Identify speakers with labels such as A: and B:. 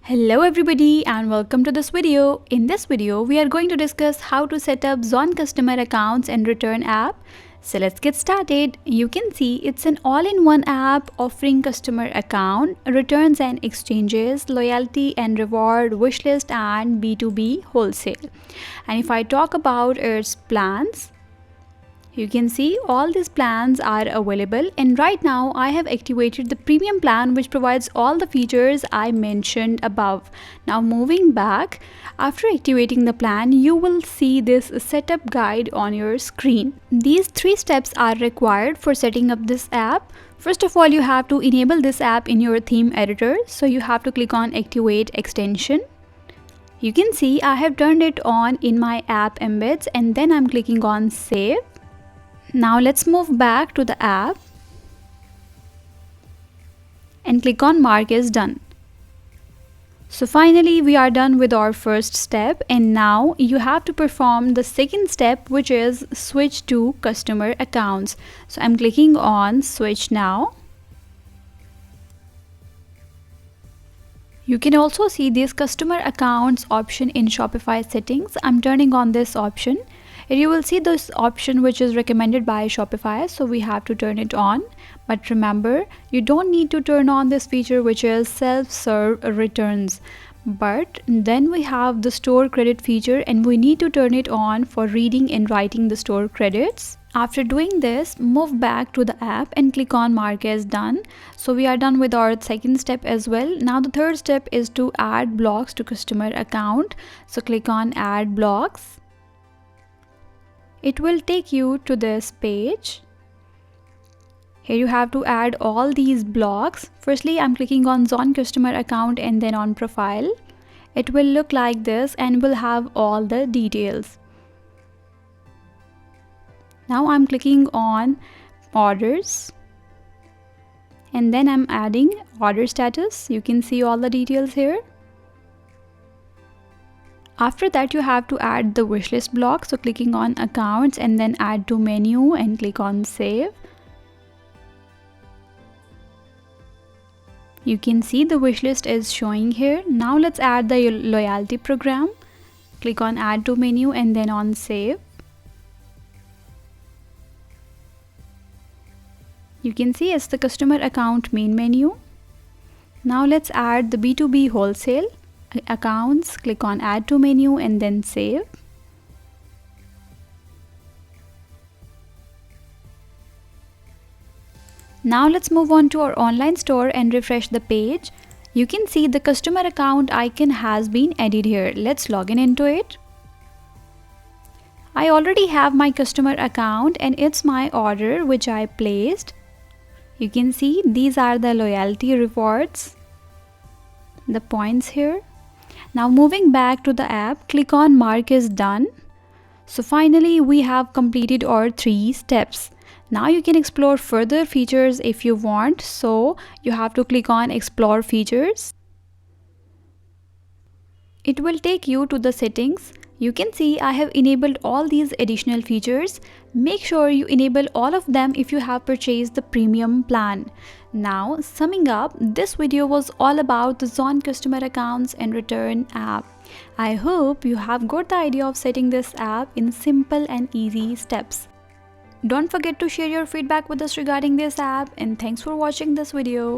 A: Hello everybody and welcome to this video. In this video, we are going to discuss how to set up Zon Customer Accounts and Return app. So let's get started. You can see it's an all-in-one app offering customer account, returns and exchanges, loyalty and reward, wishlist and B2B wholesale. And if I talk about its plans, you can see all these plans are available, and right now I have activated the premium plan which provides all the features I mentioned above. Now moving back, after activating the plan, you will see this setup guide on your screen. These 3 steps are required for setting up this app. First of all, you have to enable this app in your theme editor. So you have to click on activate extension. You can see I have turned it on in my app embeds, and then I'm clicking on save. Now let's move back to the app and click on mark as done. So finally we are done with our first step, and now you have to perform the second step, which is switch to customer accounts. So I'm clicking on switch now. You can also see this customer accounts option in Shopify settings. I'm turning on this option. Here you will see this option which is recommended by Shopify, so we have to turn it on. But remember, you don't need to turn on this feature which is self-serve returns. But then we have the store credit feature, and we need to turn it on for reading and writing the store credits. After doing this, move back to the app and click on mark as done. So we are done with our second step as well. Now the third step is to add blocks to customer account. So click on add blocks. It will take you to this page. Here you have to add all these blocks. Firstly, I'm clicking on Zon Customer Account and then on Profile. It will look like this and will have all the details. Now I'm clicking on Orders, and then I'm adding order status. You can see all the details here. After that, you have to add the wishlist block. So clicking on accounts and then add to menu and click on save. You can see the wishlist is showing here. Now let's add the loyalty program. Click on add to menu and then on save. You can see it's the customer account main menu. Now let's add the B2B wholesale. Accounts, click on add to menu and then save. Now let's move on to our online store and refresh the page. You can see the customer account icon has been added here. Let's log in into it. I already have my customer account and it's my order which I placed. You can see these are the loyalty rewards, the points here. Now moving back to the app, click on mark as done. So finally we have completed our 3 steps. Now you can explore further features if you want. So you have to click on explore features. It will take you to the settings. You can see I have enabled all these additional features. Make sure you enable all of them if you have purchased the premium plan. Now, summing up, this video was all about the Zon Customer Accounts and Return app. I hope you have got the idea of setting this app in simple and easy steps. Don't forget to share your feedback with us regarding this app, and thanks for watching this video.